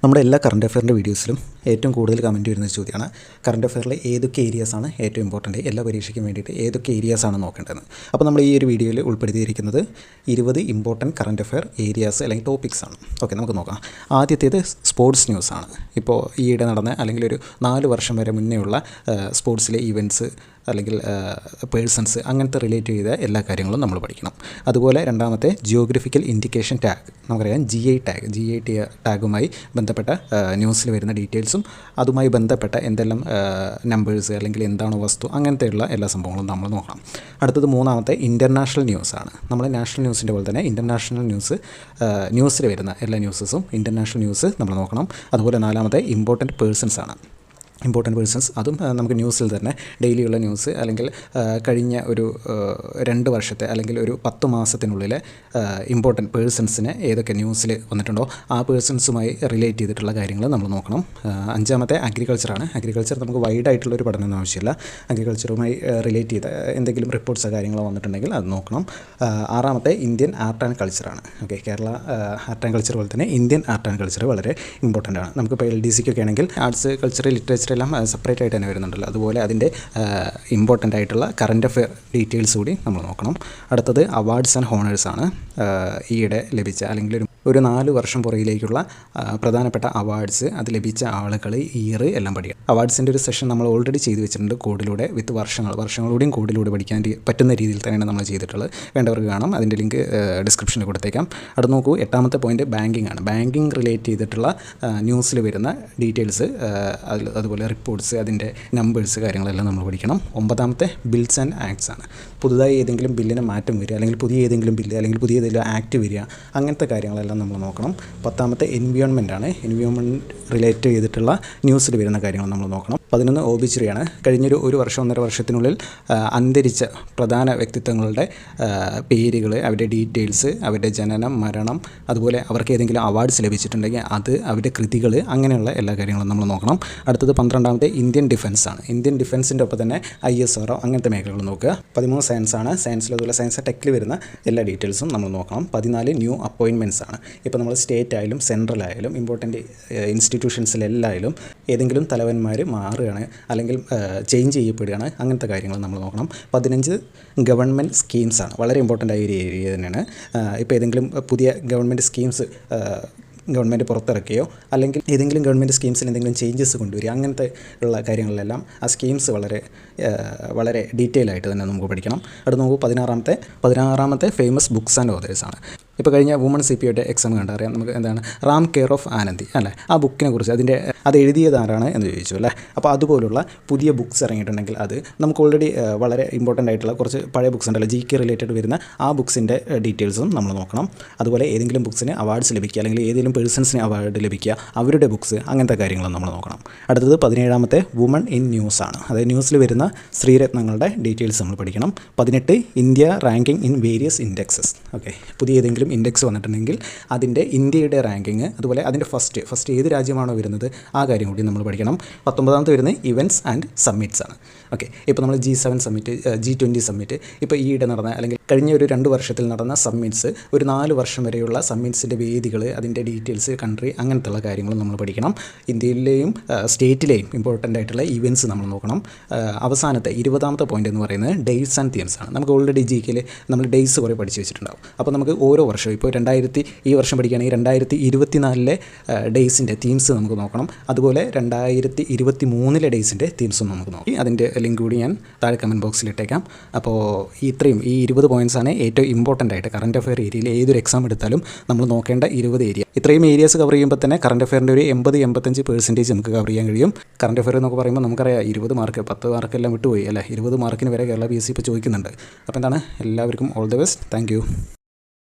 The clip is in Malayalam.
നമ്മുടെ എല്ലാ കറണ്ട് അഫെയറിൻ്റെ വീഡിയോസിലും ഏറ്റവും കൂടുതൽ കമൻറ്റ് വരുന്ന ചോദ്യമാണ് കറണ്ട് അഫെയറിലെ ഏതൊക്കെ ഏരിയാസാണ് ഏറ്റവും ഇമ്പോർട്ടൻറ്റ്, എല്ലാ പരീക്ഷയ്ക്കും വേണ്ടിയിട്ട് ഏതൊക്കെ ഏരിയാസാണ് നോക്കേണ്ടതെന്ന്. അപ്പോൾ നമ്മൾ ഈ ഒരു വീഡിയോയിൽ ഉൾപ്പെടുത്തിയിരിക്കുന്നത് 20 ഇമ്പോർട്ടൻറ്റ് കറണ്ട് അഫെയർ ഏരിയാസ് അല്ലെങ്കിൽ ടോപ്പിക്സ് ആണ്. ഓക്കെ, നമുക്ക് നോക്കാം. ആദ്യത്തേത് സ്പോർട്സ് ന്യൂസാണ്. ഇപ്പോൾ ഈയിടെ നടന്ന അല്ലെങ്കിൽ ഒരു 4 വർഷം വരെ മുന്നേ ഉള്ള സ്പോർട്സിലെ ഈവൻറ്റ്സ് അല്ലെങ്കിൽ പേഴ്സൺസ് അങ്ങനത്തെ റിലേറ്റ് ചെയ്ത എല്ലാ കാര്യങ്ങളും നമ്മൾ പഠിക്കണം. അതുപോലെ രണ്ടാമത്തെ ജിയോഗ്രഫിക്കൽ ഇൻഡിക്കേഷൻ ടാഗ്, നമുക്കറിയാം GI ടാഗുമായി ബന്ധപ്പെട്ട ന്യൂസിൽ വരുന്ന ഡീറ്റെയിൽസും അതുമായി ബന്ധപ്പെട്ട എന്തെല്ലാം നമ്പേഴ്സ് അല്ലെങ്കിൽ എന്താണോ വസ്തു അങ്ങനത്തെയുള്ള എല്ലാ സംഭവങ്ങളും നമ്മൾ നോക്കണം. അടുത്തത് മൂന്നാമത്തെ ഇൻ്റർനാഷണൽ ന്യൂസാണ്. നമ്മൾ നാഷണൽ ന്യൂസിൻ്റെ പോലെ തന്നെ ഇൻ്റർനാഷണൽ ന്യൂസിൽ വരുന്ന എല്ലാ ന്യൂസസും ഇൻ്റർനാഷണൽ ന്യൂസ് നമ്മൾ നോക്കണം. അതുപോലെ നാലാമത്തെ ഇമ്പോർട്ടൻറ്റ് പേഴ്സൺസ് ആണ്. ഇമ്പോർട്ടൻറ്റ് പേഴ്സൺസ് അതും നമുക്ക് ന്യൂസിൽ തന്നെ ഡെയിലിയുള്ള ന്യൂസ് അല്ലെങ്കിൽ കഴിഞ്ഞ ഒരു 2 വർഷത്തെ അല്ലെങ്കിൽ ഒരു 10 മാസത്തിനുള്ളിൽ ഇമ്പോർട്ടൻറ്റ് പേഴ്സൺസിന് ഏതൊക്കെ ന്യൂസിൽ വന്നിട്ടുണ്ടോ ആ പേഴ്സൺസുമായി റിലേറ്റ് ചെയ്തിട്ടുള്ള കാര്യങ്ങൾ നമ്മൾ നോക്കണം. അഞ്ചാമത്തെ അഗ്രികൾച്ചറാണ്. അഗ്രികൾച്ചർ നമുക്ക് വൈഡായിട്ടുള്ളൊരു പഠനം ആവശ്യമില്ല. അഗ്രികൾച്ചറുമായി റിലേറ്റ് ചെയ്ത എന്തെങ്കിലും റിപ്പോർട്ട്സോ കാര്യങ്ങളോ വന്നിട്ടുണ്ടെങ്കിൽ അത് നോക്കണം. ആറാമത്തെ ഇന്ത്യൻ ആർട്ട് ആൻഡ് കൾച്ചറാണ്. Okay, Kerala art and culture പോലെ തന്നെ ഇന്ത്യൻ ആർട്ട് ആൻഡ് കൾച്ചർ വളരെ ഇമ്പോർട്ടൻ്റ് ആണ്. നമുക്കിപ്പോൾ LDCക്കൊക്കെ ആണെങ്കിൽ ആർട്സ്, കൾച്ചർ, ലിറ്ററേച്ചർ എല്ലാം സെപ്പറേറ്റ് ആയിട്ട് തന്നെ വരുന്നുണ്ടല്ലോ. അതുപോലെ അതിൻ്റെ ഇമ്പോർട്ടൻ്റ് ആയിട്ടുള്ള കറണ്ട് അഫെയർ ഡീറ്റെയിൽസ് കൂടി നമ്മൾ നോക്കണം. അടുത്തത് അവാർഡ്സ് ആൻഡ് ഹോണേഴ്സ് ആണ്. ഈയിടെ ലഭിച്ച അല്ലെങ്കിൽ ഒരു 4 വർഷം പുറകിലേക്കുള്ള പ്രധാനപ്പെട്ട അവാർഡ്സ്, അത് ലഭിച്ച ആളുകൾ, ഇയർ എല്ലാം പഠിക്കണം. അവാർഡ്സിൻ്റെ ഒരു സെഷൻ നമ്മൾ ഓൾറെഡി ചെയ്ത് വെച്ചിട്ടുണ്ട് കോഡിലൂടെ, വിത്ത് വർഷങ്ങളോടെയും കോഡിലൂടെ പഠിക്കാൻ പറ്റുന്ന രീതിയിൽ തന്നെയാണ് നമ്മൾ ചെയ്തിട്ടുള്ളത്. വേണ്ടവർക്ക് കാണാം, അതിൻ്റെ ലിങ്ക് ഡിസ്ക്രിപ്ഷനിൽ കൊടുത്തേക്കാം. അവിടെ നോക്കൂ, 8ാമത്തെ പോയിൻറ്റ് ബാങ്കിങ് ആണ്. ബാങ്കിങ് റിലേറ്റ് ചെയ്തിട്ടുള്ള ന്യൂസിൽ വരുന്ന ഡീറ്റെയിൽസ്, അതുപോലെ റിപ്പോർട്ട്സ്, അതിൻ്റെ നമ്പേഴ്സ്, കാര്യങ്ങളെല്ലാം നമ്മൾ പഠിക്കണം. 9ാമത്തെ ബിൽസ് ആൻഡ് ആക്ട്സ് ആണ്. പുതുതായി ഏതെങ്കിലും ബില്ലിന് മാറ്റം വരിക അല്ലെങ്കിൽ പുതിയ ഏതെങ്കിലും ബില്ല് അല്ലെങ്കിൽ പുതിയ ഏതെങ്കിലും ആക്ട് വരിക അങ്ങനത്തെ കാര്യങ്ങളെല്ലാം നമ്മൾ നോക്കണം. 10ാമത്തെ എൻവിയോൺമെൻ്റ് ആണ്. എൻവിയോൺമെൻറ്റ് റിലേറ്റ് ചെയ്തിട്ടുള്ള ന്യൂസിൽ വരുന്ന കാര്യങ്ങൾ നമ്മൾ നോക്കണം. 11 ഓബിച്ചറിയാണ്. കഴിഞ്ഞൊരു 1 വർഷം 1.5 വർഷത്തിനുള്ളിൽ അന്തരിച്ച പ്രധാന വ്യക്തിത്വങ്ങളുടെ പേരുകൾ, അവരുടെ ഡീറ്റെയിൽസ്, അവരുടെ ജനനം, മരണം, അതുപോലെ അവർക്ക് ഏതെങ്കിലും അവാർഡ്സ് ലഭിച്ചിട്ടുണ്ടെങ്കിൽ അത്, അവരുടെ കൃതികൾ, അങ്ങനെയുള്ള എല്ലാ കാര്യങ്ങളും നമ്മൾ നോക്കണം. അടുത്തത് 12ാമത്തെ ഇന്ത്യൻ ഡിഫൻസ് ആണ്. ഇന്ത്യൻ ഡിഫൻസിൻ്റെ ഒപ്പം തന്നെ ISRO അങ്ങനത്തെ മേഖലകൾ നോക്കുക. 13 സയൻസ് ആണ്. സയൻസിൽ അതുപോലെ സയൻസ് ടെക്കിൽ വരുന്ന എല്ലാ ഡീറ്റെയിൽസും നമ്മൾ നോക്കണം. 14 ന്യൂ അപ്പോയിൻമെൻറ്റ്സ് ആണ്. ഇപ്പോൾ നമ്മൾ സ്റ്റേറ്റ് ആയാലും സെൻട്രൽ ആയാലും ഇമ്പോർട്ടൻറ്റ് ഇൻസ്റ്റിറ്റ്യൂഷൻസിലെല്ലായാലും ഏതെങ്കിലും തലവന്മാർ മാറുകയാണ് അല്ലെങ്കിൽ ചേഞ്ച് ചെയ്യപ്പെടുകയാണ്, അങ്ങനത്തെ കാര്യങ്ങൾ നമ്മൾ നോക്കണം. 15 ഗവൺമെൻറ് സ്കീംസ് ആണ്. വളരെ ഇമ്പോർട്ടൻ്റ് ആയ ഒരു ഏരിയ തന്നെയാണ്. ഇപ്പോൾ ഏതെങ്കിലും പുതിയ ഗവൺമെൻറ് സ്കീംസ് ഗവൺമെൻറ് പുറത്തിറക്കുകയോ അല്ലെങ്കിൽ ഏതെങ്കിലും ഗവൺമെൻറ് സ്കീംസിൽ എന്തെങ്കിലും ചേഞ്ചസ് കൊണ്ടുവരിക, അങ്ങനത്തെ ഉള്ള കാര്യങ്ങളിലെല്ലാം ആ സ്കീംസ് വളരെ ഡീറ്റെയിൽ ആയിട്ട് തന്നെ നമുക്ക് പഠിക്കണം. അടുത്ത് നോക്കൂ, 16ാമത്തെ ഫേമസ് ബുക്സ് ആൻഡ് ഓതേഴ്സ് ആണ്. ഇപ്പോൾ കഴിഞ്ഞ WCPO എക്സാം കണ്ടറിയാം നമുക്ക് എന്താണ് റാം കെയർ ഓഫ് ആനന്ദി അല്ലേ, ആ ബുക്കിനെ കുറിച്ച് അത് എഴുതിയത് ആരാണ് എന്ന് ചോദിച്ചു അല്ലേ. അപ്പോൾ അതുപോലുള്ള പുതിയ ബുക്സ് ഇറങ്ങിയിട്ടുണ്ടെങ്കിൽ അത് നമുക്ക് ഓൾറെഡി വളരെ ഇമ്പോർട്ടൻ്റ് ആയിട്ടുള്ള കുറച്ച് പഴയ ബുക്സ് ഉണ്ടല്ലോ, GK റിലേറ്റഡ് വരുന്ന ആ ബുക്സിൻ്റെ ഡീറ്റെയിൽസും നമ്മൾ നോക്കണം. അതുപോലെ ഏതെങ്കിലും ബുക്സിന് അവാർഡ്സ് ലഭിക്കുക അല്ലെങ്കിൽ ഏതെങ്കിലും പേഴ്സൺസിന് അവാർഡ് ലഭിക്കുക, അവരുടെ ബുക്സ്, അങ്ങനത്തെ കാര്യങ്ങളും നമ്മൾ നോക്കണം. അടുത്തത് 17ാമത്തെ വുമൺ ഇൻ ന്യൂസ് ആണ്. അതായത് ന്യൂസിൽ വരുന്ന സ്ത്രീരത്നങ്ങളുടെ ഡീറ്റെയിൽസ് നമ്മൾ പഠിക്കണം. 18 India ranking in various indexes. Okay, പുതിയ ഏതെങ്കിലും ഇൻഡെക്സ് വന്നിട്ടുണ്ടെങ്കിൽ അതിൻ്റെ ഇന്ത്യയുടെ റാങ്കിങ്, അതുപോലെ അതിൻ്റെ ഫസ്റ്റ് ഏത് രാജ്യമാണോ വരുന്നത് ആ കാര്യം കൂടി നമ്മൾ പഠിക്കണം. 19ാമത്തെ വരുന്നത് ഇവൻറ്റ്സ് ആൻഡ് സമ്മിറ്റ്സ് ആണ്. ഓക്കെ, ഇപ്പോൾ നമ്മൾ G7 സമ്മിറ്റ്, G20 സമ്മിറ്റ്, ഇപ്പോൾ ഈയിടെ നടന്ന അല്ലെങ്കിൽ കഴിഞ്ഞ ഒരു 2 വർഷത്തിൽ നടന്ന സമ്മിറ്റ്സ്, ഒരു 4 വർഷം വരെയുള്ള സമ്മിറ്റ്സിൻ്റെ വേദികൾ, അതിൻ്റെ ഡീറ്റെയിൽസ്, കൺട്രി, അങ്ങനത്തുള്ള കാര്യങ്ങൾ നമ്മൾ പഠിക്കണം. ഇന്ത്യയിലെയും സ്റ്റേറ്റിലെയും ഇമ്പോർട്ടൻ്റ് ആയിട്ടുള്ള ഇവൻറ്റ്സ് നമ്മൾ നോക്കണം. അവസാനത്തെ 20ാമത്തെ പോയിൻ്റ് എന്ന് പറയുന്നത് ഡേറ്റ്സ് ആൻഡ് തീംസ് ആണ്. നമുക്ക് ഓൾറെഡി GKയിൽ നമ്മൾ ഡേയ്സ് കുറേ പഠിച്ച് വെച്ചിട്ടുണ്ടാവും. അപ്പോൾ നമുക്ക് ഓരോ വർഷവും ഇപ്പോൾ ഈ വർഷം പഠിക്കുകയാണെങ്കിൽ 2024 ഡേയ്സിൻ്റെ തീംസ് നമുക്ക് നോക്കണം. അതുപോലെ 2023 ഡേയ്സിൻ്റെ തീംസും നമുക്ക് നോക്കി. അതിൻ്റെ ലിങ്ക് കൂടി ഞാൻ താഴെ കമൻറ്റ് ബോക്സിൽ ഇട്ടേക്കാം. അപ്പോൾ ഈ 20 പോയിൻറ്റ്സാണ് ഏറ്റവും ഇമ്പോർട്ടൻ്റ് ആയിട്ട് കറണ്ട് അഫെയർ ഏരിയയിൽ ഏതൊരു എക്സാം എടുത്താലും നമ്മൾ നോക്കേണ്ട 20 ഏരിയ. ഇത്രയും ഏരിയാസ് കവർ ചെയ്യുമ്പോൾ തന്നെ കറണ്ട് അഫെയറിൻ്റെ ഒരു 80-85% നമുക്ക് കവർ ചെയ്യാൻ കഴിയും. കറണ്ട് അഫെയർ എന്നൊക്കെ പറയുമ്പോൾ നമുക്കറിയാം 20 മാർക്ക് 10 മാർക്കെല്ലാം വിട്ടുപോയി അല്ലേ. 20 മാർക്കിന് വരെ കേരള PSC ഇപ്പോൾ ചോദിക്കുന്നുണ്ട്. അപ്പോൾ എന്താണ്, എല്ലാവർക്കും all the best. Thank you.